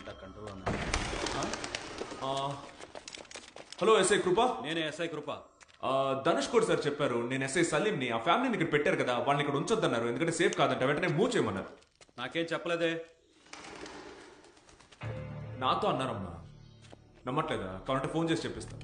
అంతా control hello SI కృప. నేనే SI కృప. ధనుష్ కూడా సార్ చెప్పారు, నేను ఎస్ఐ సలీంని. ఆ ఫ్యామిలీని ఇక్కడ పెట్టారు కదా, వాళ్ళని ఇక్కడ ఉంచొద్దన్నారు, ఎందుకంటే సేఫ్ కాదంట. వెంటనే మూవ్ చేయమన్నారు. నాకేం చెప్పలేదే. నాతో అన్నారమ్మా. నమ్మట్లేదా? కావాలంటే ఫోన్ చేసి చెప్పిస్తా.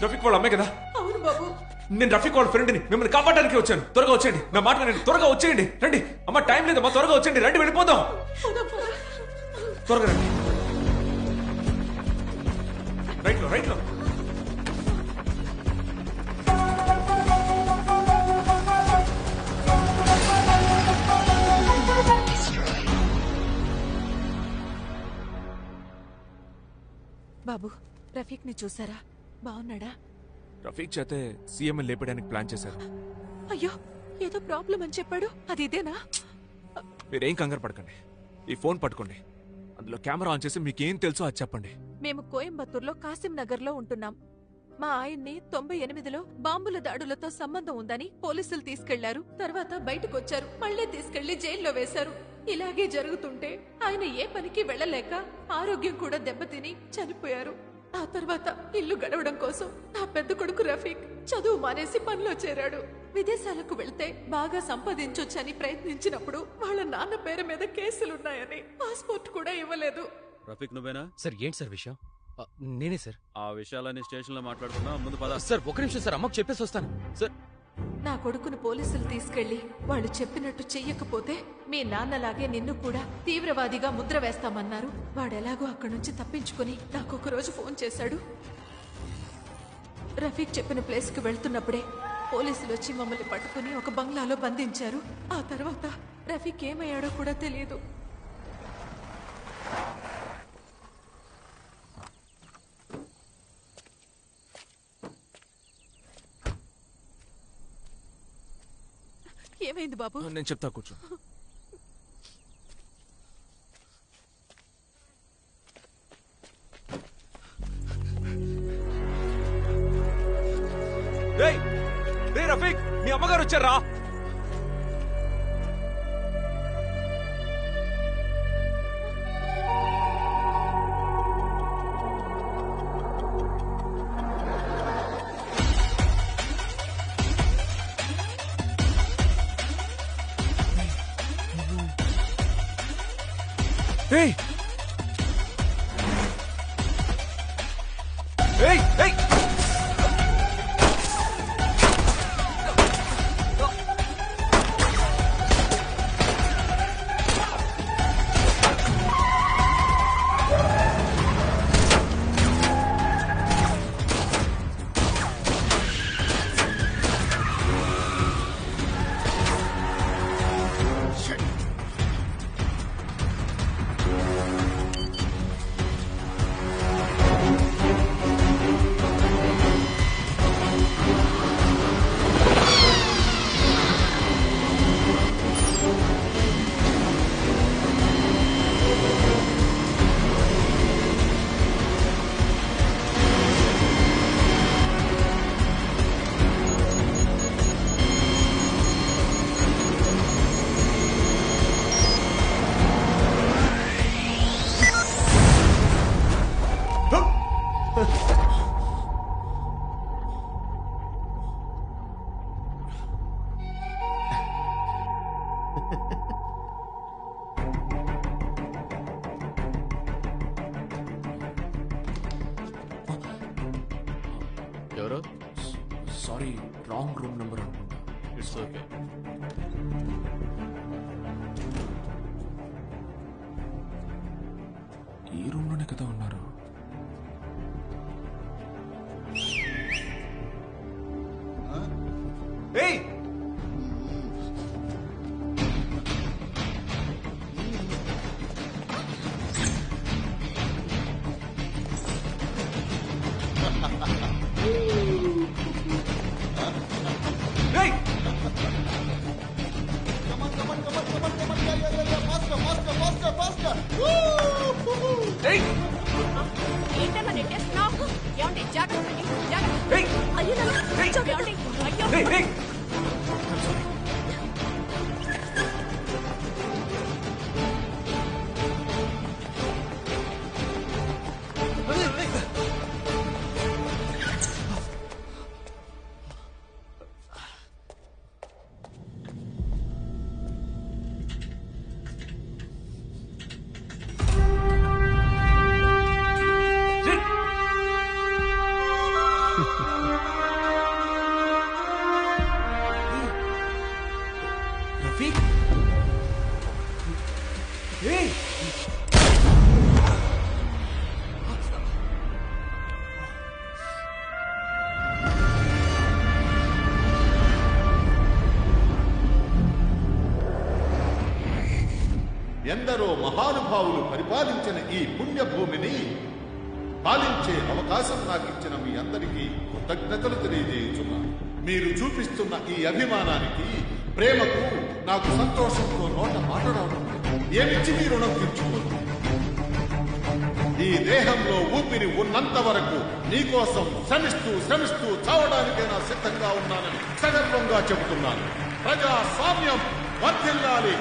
రఫీక్ వాళ్ళ అమ్మే కదా? అవును బాబు. నేను రఫీక్ వాళ్ళ ఫ్రెండ్ని, మిమ్మల్ని కాపాడడానికి వచ్చాను. త్వరగా వచ్చేయండి, నా మాట వినండి. త్వరగా వచ్చేయండి, రండి. అమ్మ టైం లేదమ్మా, త్వరగా వచ్చేయండి, రండి, వెళ్ళిపోదాం. త్వరగా రండి. రైట్లో రైట్లో. బాబు, రఫీక్ ని చూసారా? బాగున్నాడా? రఫీక్ చేతే సీఎం లేపడానికి ప్లాన్ చేశారు. అయ్యో, ఏదో ప్రాబ్లం అని చెప్పాడు. అది ఇదేనా? మీరేం కంగారు పడకండి. ఈ ఫోన్ పట్టుకోండి, అందులో కెమెరా ఆన్ చేసి మీకేం తెలుసో అది చెప్పండి. మేము కోయంబత్తూర్లో కాసిం నగర్ లో ఉంటున్నాం. మా ఆయన్ని 98లో బాంబుల దాడులతో సంబంధం ఉందని పోలీసులు తీసుకెళ్లారు. తర్వాత బయటకు వచ్చారు, మళ్లీ తీసుకెళ్లి జైల్లో వేశారు. ఇలాగే జరుగుతుంటే ఆయన ఏ పనికి వెళ్లలేక ఆరోగ్యం కూడా దెబ్బతిని చనిపోయారు. ఆ తర్వాత ఇల్లు గడవడం కోసం నా పెద్ద కొడుకు రఫీక్ చదువు మానేసి పనిలో చేరాడు. విదేశాలకు వెళ్తే బాగా సంపాదించొచ్చని ప్రయత్నించినప్పుడు వాళ్ళ నాన్న పేరు మీద కేసులున్నాయని పాస్పోర్ట్ కూడా ఇవ్వలేదు. రఫీక్ నువ్వేనా? సార్ ఏంటి సార్ విషయం? నేనే సార్. ఆ విషయాలన్నీ స్టేషన్ లో మాట్లాడుకున్నా. ముందు పద. సార్ ఒక నిమిషం సార్, అమ్మకు చెప్పేసి వస్తాను సార్. నా కొడుకును పోలీసులు తీసుకెళ్లి వాళ్ళు చెప్పినట్టు చెయ్యకపోతే మీ నాన్నలాగే నిన్ను కూడా తీవ్రవాదిగా ముద్ర వేస్తామన్నారు. వాడెలాగో అక్కడి నుంచి తప్పించుకుని నాకు ఒక రోజు ఫోన్ చేశాడు. రఫీక్ చెప్పిన ప్లేస్ కి వెళ్తున్నప్పుడే పోలీసులు వచ్చి మమ్మల్ని పట్టుకుని ఒక బంగ్లాలో బంధించారు. ఆ తర్వాత రఫీక్ ఏమయ్యాడో కూడా తెలియదు. ఏమైంది బాబు? నేను చెప్తా, కూర్చో. రఫీక్, మీ అమ్మగారు వచ్చారా? ఏయ్ ఏయ్ ఏయ్ ఎవరు? సారీ, రాంగ్ రూమ్ నెంబర్ అనుకుంటా. It's okay. ఈ రూమ్ లోనే కదా ఉన్నారు. ఏయ్ ఏయ్ ఏయ్ ఏంటన్నా నెట్టేస్తున్నావు? ఏమండి జాగ్రత్త అండి, జాగ్రత్త. ఏయ్ అయ్యో నాన్న, ఏయ్. ఏమండి? అయ్యో. ఏయ్ ఏయ్ రఫీక్ ఏయ్ ఎందరో మహానుభావులు పరిపాలించిన ఈ పుణ్యభూమిని పాలించే అవకాశం నాకిచ్చిన మీ అందరికీ కృతజ్ఞతలు తెలియజేయుచున్నాను. మీరు చూపిస్తున్న ఈ అభిమానానికి, ప్రేమకు నాకు సంతోషంతో నోట మాట్లాడడం ఏమిచ్చి మీ రుణం తీర్చుకోను. ఈ దేహంలో ఊపిరి ఉన్నంత వరకు నీకోసం శ్రమిస్తూ శ్రమిస్తూ చావడానికైనా సిద్ధంగా ఉన్నానని సగర్వంగా చెబుతున్నాను. ప్రజాస్వామ్యం వర్ధిల్లాలి.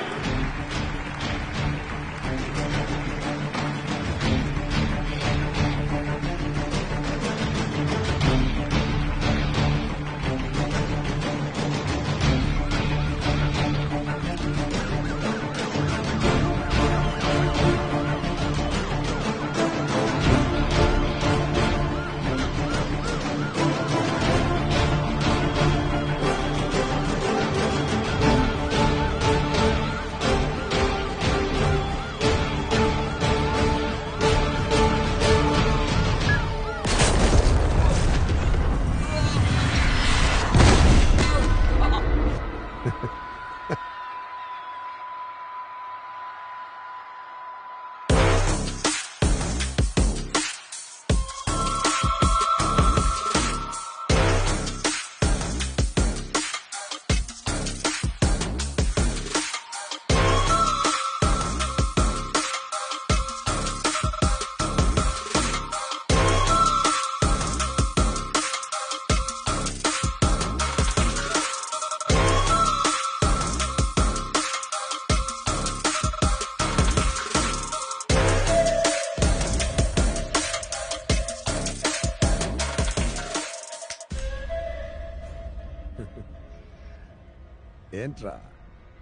ఏంట్రా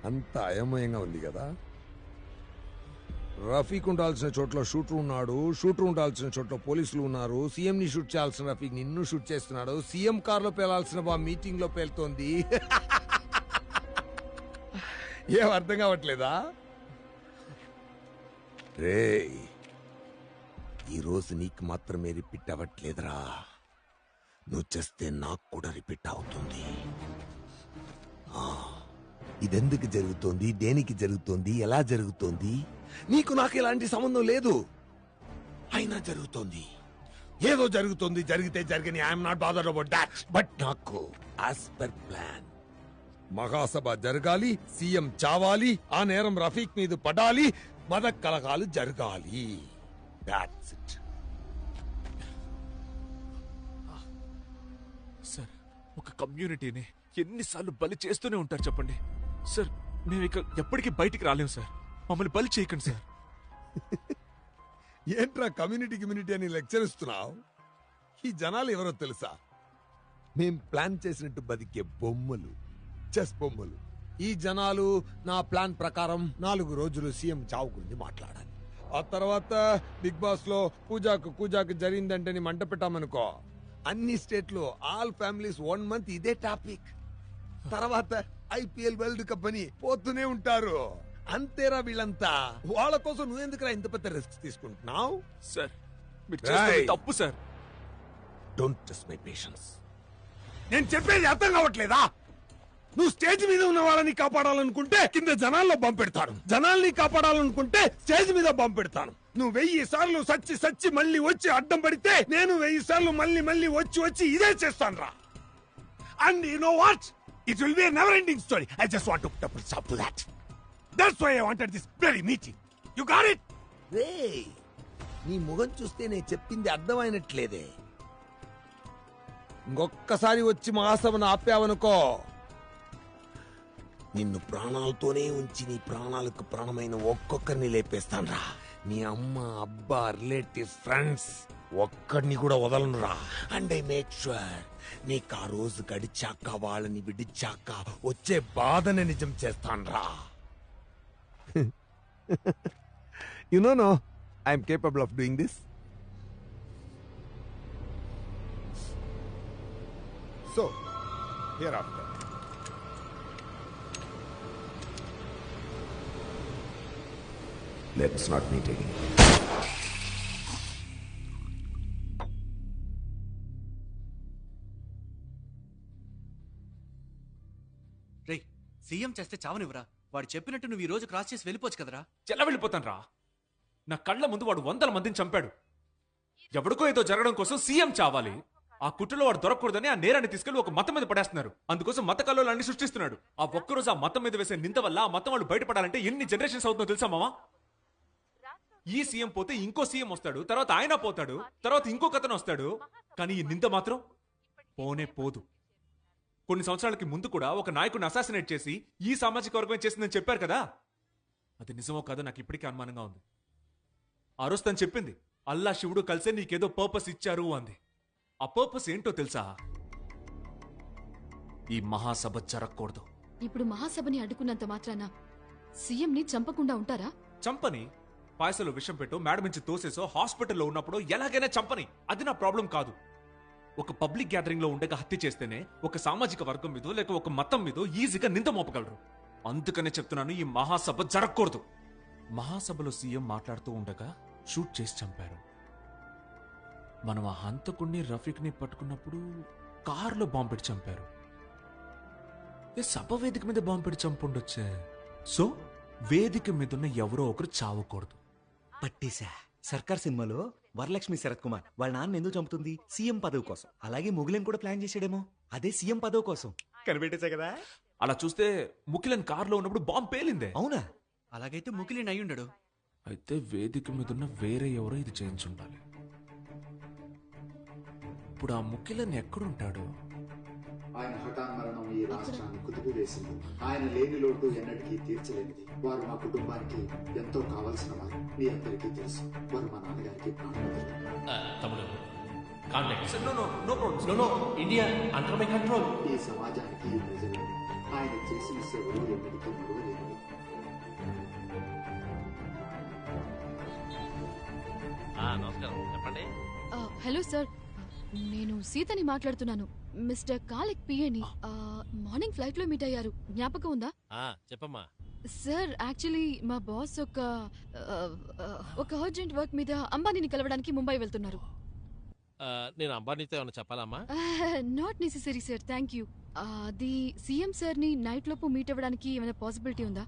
అంత అయోమయంగా ఉంది కదా? రఫీక్ ఉండాల్సిన చోట్ల షూటర్ ఉన్నాడు, షూటర్ ఉండాల్సిన చోట్ల పోలీసులు ఉన్నారు. సీఎం ని షూట్ చేయాల్సిన రఫీక్ నిన్ను షూట్ చేస్తున్నాడు. సీఎం కార్ లో పేలాల్సిన బా మీటింగ్ లో పేలుతోంది. ఏం అర్థం కావట్లేదా? రే ఈరోజు నీకు మాత్రమే రిపీట్ అవ్వట్లేదురా, నువ్వు చేస్తే నాకు కూడా రిపీట్ అవుతుంది. ఇదెందుకు జరుగుతోంది, దేనికి జరుగుతోంది, ఎలా జరుగుతోంది? నీకు నాకు ఎలాంటి సంబంధం లేదు, అయినా జరుగుతోంది. ఏదో జరుగుతోంది, జరిగితే జరగని. I'm not bothered about that. But నాకు యాజ్ పర్ ప్లాన్ మహాసభ జరగాలి, సీఎం చావాలి, ఆ నేరం రఫీక్ మీద పడాలి, మద కలగాలు జరగాలి. That's it. సార్, ఒక కమ్యూనిటీని ఎన్నిసార్లు బలి చేస్తూనే ఉంటారు చెప్పండి సార్. మేము ఇక ఎప్పటికీ బయటికి రాలేము సార్. మమ్మల్ని బలి చేయకండి సార్. ఏంట్రా కమ్యూనిటీ అని లెక్చర్ ఇస్తున్నావు? ఈ జనాలు ఎవరో తెలుసా? మేం ప్లాన్ చేసినట్టు బతికే బొమ్మలు, చెస్ బొమ్మలు. ఈ జనాలు నా ప్లాన్ ప్రకారం 4 రోజులు సీఎం చావు గురించి మాట్లాడాలి. ఆ తర్వాత బిగ్ బాస్ లో కూజాకు జరిగిందంటే మంట పెట్టామనుకో, అన్ని స్టేట్లు ఆల్ ఫ్యామిలీస్ 1 మంత్ ఇదే టాపిక్. తర్వాత ఐపీఎల్ వరల్డ్ కప్ అని పోతూనే ఉంటారు. అంతేరా వీళ్ళంతా. వాళ్ళ కోసం నువ్వెందుకురా ఇంత పెద్ద రిస్క్ తీసుకుంటున్నావు? సార్, మీరు చేస్తున్నది తప్పు sir. Don't test my patience. నేను చెప్పేది అర్థం కావట్లేదా? నువ్వు స్టేజ్ మీద ఉన్న వాళ్ళని కాపాడాలనుకుంటే కింద జనాల్లో బాంబు పెడతాను, జనాల్ని కాపాడాలనుకుంటే స్టేజ్ మీద బాంబు పెడతాను. నువ్వు 1000 సార్లు సచ్చి మళ్ళీ వచ్చి అడ్డం పడితే నేను 1000 సార్లు మళ్ళీ వచ్చి ఇదే చేస్తాను రా. And you know what, it will be a never ending story. I just want to put a stop to that. That's why I wanted this bloody meeting. You got it? రేయ్, నీ ముఖం చూస్తే నేను చెప్పింది అర్థమైనట్లేదే. ఇంకొక్కసారి వచ్చి మహాసభను ఆపావనుకో, నిన్ను ప్రాణాలతోనే ఉంచి నీ ప్రాణాలకు ప్రాణమైన ఒక్కొక్కరిని లేపేస్తాను రా. నీ అమ్మ, అబ్బా, రిలేటివ్స్, ఫ్రెండ్స్ ఒక్కడిని కూడా వదలను రా. అండ్ ఐ మేక్ ష్యూర్ నీకు ఆ రోజు గడిచాక, వాళ్ళని విడిచాక వచ్చే బాధని నిజం చేస్తాను రా. You know I'm capable of doing this. So here after let's not meet again. రేయ్, సీఎం చేస్తే చావనివ్వరా? వాడు చెప్పినట్టు నువ్వు ఈ రోజు క్రాస్ చేసి వెళ్ళిపోవచ్చు కదరా. ఎలా వెళ్ళిపోతాను రా? నా కళ్ళ ముందు వాడు 100 మందిని చంపాడు. ఎవడికో ఏదో జరగడం కోసం సీఎం చావాలి. ఆ కుట్రలో వాడు దొరకకూడదని ఆ నేరాన్ని తీసుకెళ్లి ఒక మతం మీద పడేస్తున్నారు. అందుకోసం మత కల్లోలాన్ని సృష్టిస్తున్నాడు. ఆ ఒక్కరోజు ఆ మతం మీద వేసే నింద వల్ల ఆ మతం వాళ్ళు బయటపడాలంటే ఎన్ని జనరేషన్స్ అవుతుందో తెలుసా మావా? ఈ సీఎం పోతే ఇంకో సీఎం వస్తాడు, తర్వాత ఆయన పోతాడు, తర్వాత ఇంకొక అతను వస్తాడు. కానీ ఈ నింద మాత్రం పోనే పోదు. కొన్ని సంవత్సరాలకి ముందు కూడా ఒక నాయకుడిని అసాసినేట్ చేసి ఈ సామాజిక వర్గమే చేసిందని చెప్పారు కదా. అది నిజమో కాదో నాకు ఇప్పటికీ అనుమానంగా ఉంది. ఆ రోజు తను చెప్పింది, అల్లా శివుడు కలిసే నీకేదో పర్పస్ ఇచ్చారు అంది. ఆ పర్పస్ ఏంటో తెలుసా? ఈ మహాసభ జరగకూడదు. ఇప్పుడు మహాసభని అడ్డుకున్నంత మాత్రాన సీఎం ని చంపకుండా ఉంటారా? చంపని, పాయసలో విషం పెట్టో, మేడం నుంచి తోసేసో, హాస్పిటల్లో ఉన్నప్పుడు ఎలాగైనా చంపని. అది నా ప్రాబ్లం కాదు. ఒక పబ్లిక్ గ్యాదరింగ్ లో ఉండగా హత్య చేస్తేనే ఒక సామాజిక వర్గం మీదో లేక ఒక మతం మీదో ఈజీగా నింద మోపగలరు. అందుకనే చెప్తున్నాను, ఈ మహాసభ జరగకూడదు. మహాసభలో సీఎం మాట్లాడుతూ ఉండగా షూట్ చేసి చంపారు. మనం ఆ హంతకుణ్ణి, రఫీక్ ని పట్టుకున్నప్పుడు కారులో బాంబు పెట్టి చంపారు. సభ వేదిక మీద బాంబు పెట్టి చంపుండొచ్చే. సో వేదిక మీదున్న ఎవరో ఒకరు చావకూడదు. పట్టేశా. సర్కార్ సినిమాలో వరలక్ష్మి శరత్ కుమార్ వాళ్ళ నాన్న ఎందుకు చంపుతుంది? సీఎం పదవి కోసం. అలాగే ముగిలన్ కూడా ప్లాన్ చేసాడేమో, అదే సీఎం పదవి కోసం. కనిపెట్టేశా కదా. అలా చూస్తే ముకిలన్ కారులో ఉన్నప్పుడు బాంబు పేలిందే. అవునా? అలాగైతే ముకిలిన్ అయి ఉండడు. అయితే వేదిక మీదున్న వేరే ఎవరో ఇది చేయించుండాలి. ఇప్పుడు ఆ ముకిలన్ ఎక్కడుంటాడు? ఆయన హఠాన్మరణం ఈ రాష్ట్రాన్ని కుదిపివేసింది. ఆయన లేని లోటు ఎన్నటికీ తీర్చలేనిది. వారు మా కుటుంబానికి ఎంతో కావలసిన వారు. మీ అందరికీ తెలుసు, వారు మా నాన్నగారికి ప్రాణవదులు. ఈ సమాజానికి ఈ ప్రజలు ఆయన చేసిన సేవలు ఎన్నటికీ మరువలేనివి. నమస్కారం చెప్పండి. హలో సార్, నేను సీతని మాట్లాడుతున్నాను. మిస్టర్ కాలిక్ పిఏని మార్నింగ్ ఫ్లైట్ లో మీట్ అయ్యారు, జ్ఞాపకం ఉందా? చెప్పమ్మా. సార్ యాక్చువల్లీ మా బాస్ ఒక అర్జెంట్ వర్క్ మీద అంబానీని కలవడానికి ముంబై వెళ్తున్నారు. నేను అంబానీతో ఏమైనా చెప్పాలమ్మా? Not necessary sir, thank you. అది సీఎం సార్ ని నైట్ లోపు మీట్ అవ్వడానికి ఏమైనా పాసిబిలిటీ ఉందా?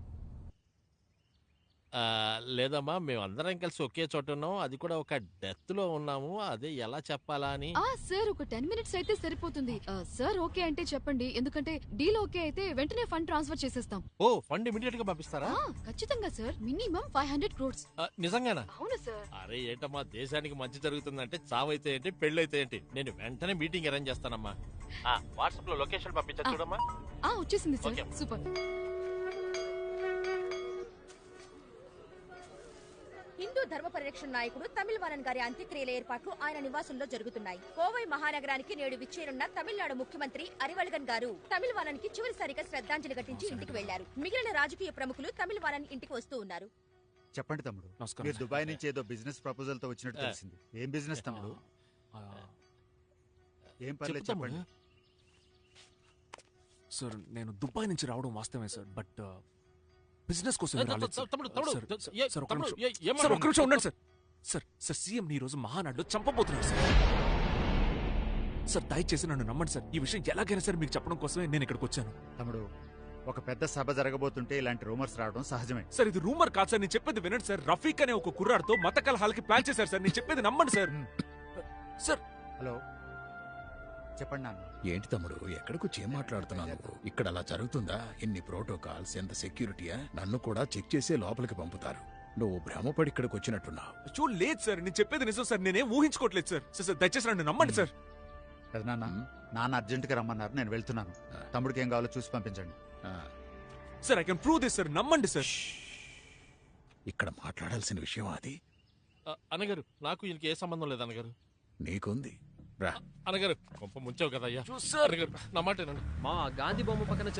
లేదమ్మా, మేము అందరం కలిసి ఒకే చోట ఉన్నాం, అది కూడా ఒక డెత్ లో ఉన్నాము, అదే ఎలా చెప్పాలా అని. సార్ ఒక 10 minutes అయితే సరిపోతుంది. సార్ ఓకే అంటే చెప్పండి, ఎందుకంటే డీల్ ఓకే అయితే వెంటనే ఫండ్ ట్రాన్స్ఫర్ చేసేస్తాం. ఓ, ఫండ్ ఇమీడియట్ గా పంపిస్తారా? ఖచ్చితంగా సార్, మినిమం 500 crores. నిజంగానా? అవును సార్. అరే ఏంటమ్మా, దేశానికి మంచి జరుగుతుందంటే చావైతే ఏంటి, పెళ్ళైతే ఏంటి, నేను వెంటనే మీటింగ్ అరేంజ్ చేస్తానమ్మా. వాట్సాప్ లో లొకేషన్ పంపించచ్చు చూడమ్మా. వచ్చేసింది సార్, సూపర్. హిందూ ధర్మ పరిరక్షణ నాయకుడు తమిళవారన్ గారి అంత్యక్రియల ఏర్పాట్లు ఆయన నివాసంలో జరుగుతున్నాయి. కోవై మహానగరానికి నేడు విచ్చేరున్న తమిళనాడు ముఖ్యమంత్రి అరివళగన్ గారు తమిళవారన్ కి చివరిసారిగా శ్రద్ధాంజలి ఘటించి ఇంటికి వెళ్లారు. మిగిలిన రాజకీయ ప్రముఖులు తమిళవారన్ ఇంటికి వస్తూ ఉన్నారు. చెప్పండి తమ్ముడు, మీరు దుబాయ్ నుంచి ఏదో బిజినెస్ ప్రపోజల్ తో వచ్చినట్టు తెలిసింది. ఏం బిజినెస్ తమ్ముడు? ఏం పర్లేదు చెప్పండి. సార్ నేను దుబాయ్ నుంచి రావడం వాస్తవమే సార్, బట్ బిజినెస్ కోసం రాలేదు సార్. సార్ ఒక్క నిమిషం ఉండండి సార్. సార్ సీఎం ని ఈ రోజు మహానాడులో చంపబోతున్నారు సార్. సార్ దయచేసి నన్ను నమ్మండి సార్, ఈ విషయం ఎలాగైనా సరే మీకు చెప్పడం కోసమే నేను ఇక్కడికి వచ్చాను. తమ్ముడు, ఒక పెద్ద సభ జరగబోతుంటే ఇలాంటి రూమర్స్ రావడం సహజమే. సార్ ఇది రూమర్ కాదు సార్, నేను చెప్పేది వినండి సార్. రఫీక్ అనే ఒక కుర్రాడితో మత కలహాలకి ప్లాన్ చేశారు సార్, నేను చెప్పేది నమ్మండి సార్. సార్ హలో, చెప్పండి నాన్న. ఏంటి తమ్ముడు, ఎక్కడికొచ్చి ఏం మాట్లాడుతున్నావు నువ్వు? ఇక్కడ అలా జరుగుతుందా? ఎన్ని ప్రోటోకాల్స్, ఎంత సెక్యూరిటీయా? నన్ను కూడా చెక్ చేసే లోపలికి పంపుతారు. నువ్వు భ్రమపడి ఇక్కడికి వచ్చినట్టున్నావు. లేదు సార్, నేను చెప్పేది నిజం సార్, నేనేం ఊహించుకోవట్లేదు సార్. సార్ దయచేసి నన్ను నమ్మండి సార్. నాన్న, నాన్న అర్జెంటుగా రమ్మన్నారు, నేను వెళ్తున్నాను. తమ్ముడికి ఏం కావాలో చూసి పంపించండి. Sir I can prove this sir, నమ్మండి సార్. ఇక్కడ మాట్లాడాల్సిన విషయం అది. అన్నగారు, నాకు ఈయనకి ఏ సంబంధం లేదు అన్నగారు. నీకుంది రా. అన్నగారు కొంప ముంచావు కదా అయ్యా. నా మాట మా గాంధీ బొమ్మ పక్కన